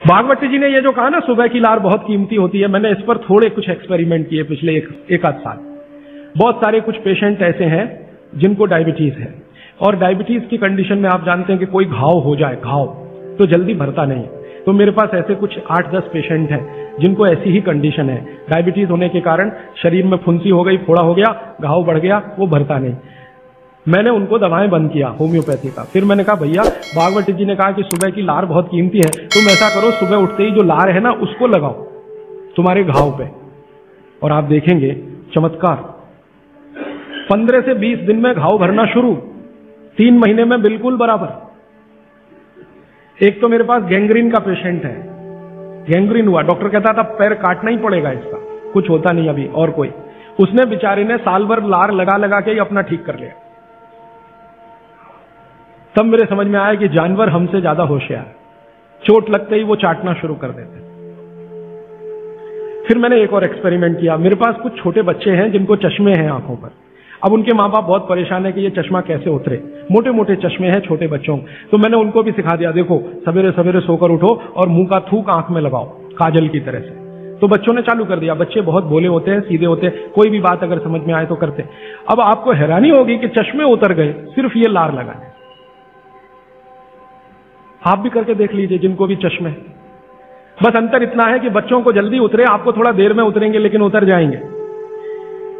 भागवती जी ने ये जो कहा ना सुबह की लार बहुत कीमती होती है, मैंने इस पर थोड़े कुछ एक्सपेरिमेंट किए पिछले एक आध साल। बहुत सारे कुछ पेशेंट ऐसे हैं जिनको डायबिटीज है, और डायबिटीज की कंडीशन में आप जानते हैं कि कोई घाव हो जाए, घाव तो जल्दी भरता नहीं। तो मेरे पास ऐसे कुछ 8-10 पेशेंट हैं जिनको ऐसी ही कंडीशन है, डायबिटीज होने के कारण शरीर में फुंसी हो गई, फोड़ा हो गया, घाव बढ़ गया, वो भरता नहीं। मैंने उनको दवाएं बंद किया होम्योपैथी का। फिर मैंने कहा भैया, भागवती जी ने कहा कि सुबह की लार बहुत कीमती है, तुम ऐसा करो सुबह उठते ही जो लार है ना उसको लगाओ तुम्हारे घाव पे, और आप देखेंगे चमत्कार। 15 से 20 दिन में घाव भरना शुरू, 3 महीने में बिल्कुल बराबर। एक तो मेरे पास गैंग्रीन का पेशेंट है, गैंग्रीन हुआ, डॉक्टर कहता था पैर काटना ही पड़ेगा इसका, कुछ होता नहीं अभी। और कोई, उसने बेचारे ने साल भर लार लगा लगा के ही अपना ठीक कर लिया। तब मेरे समझ में आया कि जानवर हमसे ज्यादा होशियार, चोट लगते ही वो चाटना शुरू कर देते। फिर मैंने एक और एक्सपेरिमेंट किया। मेरे पास कुछ छोटे बच्चे हैं जिनको चश्मे हैं आंखों पर। अब उनके माँ बाप बहुत परेशान है कि ये चश्मा कैसे उतरे, मोटे मोटे चश्मे हैं छोटे बच्चों। तो मैंने उनको भी सिखा दिया, देखो सवेरे सवेरे सोकर उठो और मुंह का थूक आंख में लगाओ काजल की तरह से। तो बच्चों ने चालू कर दिया। बच्चे बहुत भोले होते हैं, सीधे होते हैं, कोई भी बात अगर समझ में आए तो करते। अब आपको हैरानी होगी कि चश्मे उतर गए सिर्फ ये लार लगाने। आप भी करके देख लीजिए जिनको भी चश्मे। बस अंतर इतना है कि बच्चों को जल्दी उतरे, आपको थोड़ा देर में उतरेंगे लेकिन उतर जाएंगे।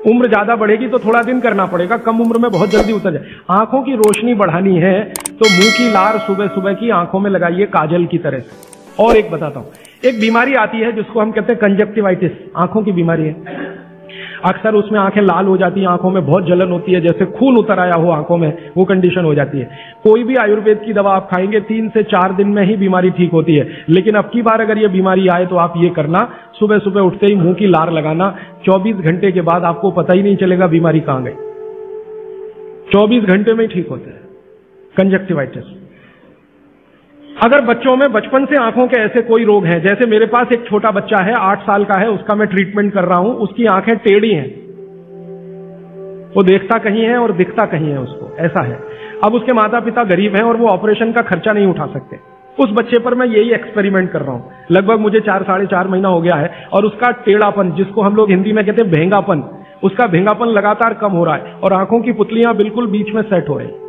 उम्र ज्यादा बढ़ेगी तो थोड़ा दिन करना पड़ेगा, कम उम्र में बहुत जल्दी उतर जाए। आंखों की रोशनी बढ़ानी है तो मुंह की लार सुबह सुबह की आंखों में लगाइए काजल की तरह से। और एक बताता हूं, एक बीमारी आती है जिसको हम कहते हैं कंजक्टिवाइटिस, आंखों की बीमारी है। अक्सर उसमें आंखें लाल हो जाती हैं, आंखों में बहुत जलन होती है, जैसे खून उतर आया हो आंखों में, वो कंडीशन हो जाती है। कोई भी आयुर्वेद की दवा आप खाएंगे 3 से 4 दिन में ही बीमारी ठीक होती है। लेकिन अब की बार अगर ये बीमारी आए तो आप ये करना, सुबह सुबह उठते ही मुंह की लार लगाना। 24 घंटे के बाद आपको पता ही नहीं चलेगा बीमारी कहां गई, 24 घंटे में ही ठीक होता है कंजक्टिवाइटिस। अगर बच्चों में बचपन से आंखों के ऐसे कोई रोग हैं, जैसे मेरे पास एक छोटा बच्चा है 8 साल का है, उसका मैं ट्रीटमेंट कर रहा हूं, उसकी आंखें टेढ़ी हैं, वो देखता कहीं है और दिखता कहीं है उसको, ऐसा है। अब उसके माता पिता गरीब हैं और वो ऑपरेशन का खर्चा नहीं उठा सकते। उस बच्चे पर मैं यही एक्सपेरिमेंट कर रहा हूं। लगभग मुझे 4-4.5 महीना हो गया है, और उसका टेढ़ापन, जिसको हम लोग हिंदी में कहते हैं भेंगापन, उसका भेंगापन लगातार कम हो रहा है और आंखों की पुतलियां बिल्कुल बीच में सेट हो रही।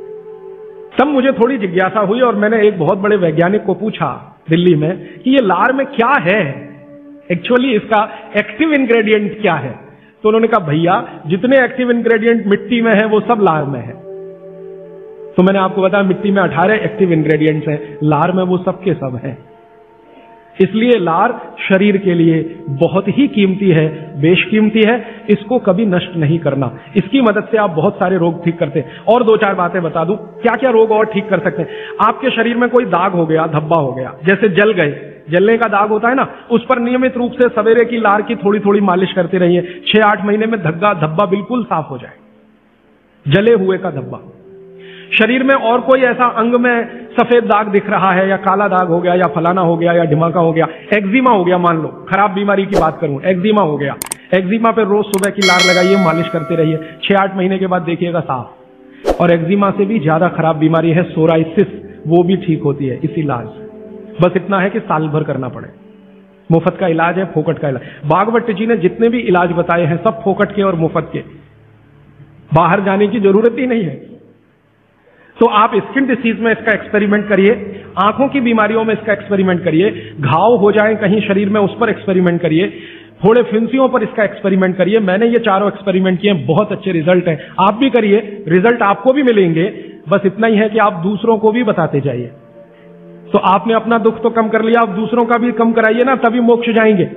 तब मुझे थोड़ी जिज्ञासा हुई और मैंने एक बहुत बड़े वैज्ञानिक को पूछा दिल्ली में कि ये लार में क्या है, एक्चुअली इसका एक्टिव इंग्रेडिएंट क्या है। तो उन्होंने कहा भैया जितने एक्टिव इंग्रेडिएंट मिट्टी में है वो सब लार में है। तो मैंने आपको बताया मिट्टी में 18 एक्टिव इंग्रेडिएंट्स हैं, लार में वो सब के सब हैं। इसलिए लार शरीर के लिए बहुत ही कीमती है, बेशकीमती है, इसको कभी नष्ट नहीं करना। इसकी मदद से आप बहुत सारे रोग ठीक करते हैं। और 2-4 बातें बता दूं क्या क्या रोग और ठीक कर सकते हैं। आपके शरीर में कोई दाग हो गया, धब्बा हो गया, जैसे जल गए, जलने का दाग होता है ना, उस पर नियमित रूप से सवेरे की लार की थोड़ी थोड़ी मालिश करते रहिए। 6-8 महीने में धब्बा बिल्कुल साफ हो जाए, जले हुए का धब्बा। शरीर में और कोई ऐसा अंग में सफेद दाग दिख रहा है, या काला दाग हो गया, या फलाना हो गया, या ढिमाका हो गया, एक्जिमा हो गया, मान लो खराब बीमारी की बात करूं, एक्जिमा हो गया, एक्जिमा पे रोज सुबह की लार लगाइए, मालिश करते रहिए, 6-8 महीने के बाद देखिएगा साफ। और एक्जिमा से भी ज्यादा खराब बीमारी है सोराइसिस, वो भी ठीक होती है इस इलाज से। बस इतना है कि साल भर करना पड़े। मुफ्त का इलाज है, फोकट का इलाज। भागवत जी ने जितने भी इलाज बताए हैं सब फोकट के और मुफ्त के, बाहर जाने की जरूरत ही नहीं है। तो आप स्किन डिसीज में इसका एक्सपेरिमेंट करिए, आंखों की बीमारियों में इसका एक्सपेरिमेंट करिए, घाव हो जाए कहीं शरीर में उस पर एक्सपेरिमेंट करिए, थोड़े फिंसियों पर इसका एक्सपेरिमेंट करिए। मैंने ये चारों एक्सपेरिमेंट किए, बहुत अच्छे रिजल्ट हैं। आप भी करिए, रिजल्ट आपको भी मिलेंगे। बस इतना ही है कि आप दूसरों को भी बताते जाइए। तो आपने अपना दुख तो कम कर लिया, आप दूसरों का भी कम कराइए ना, तभी मोक्ष जाएंगे।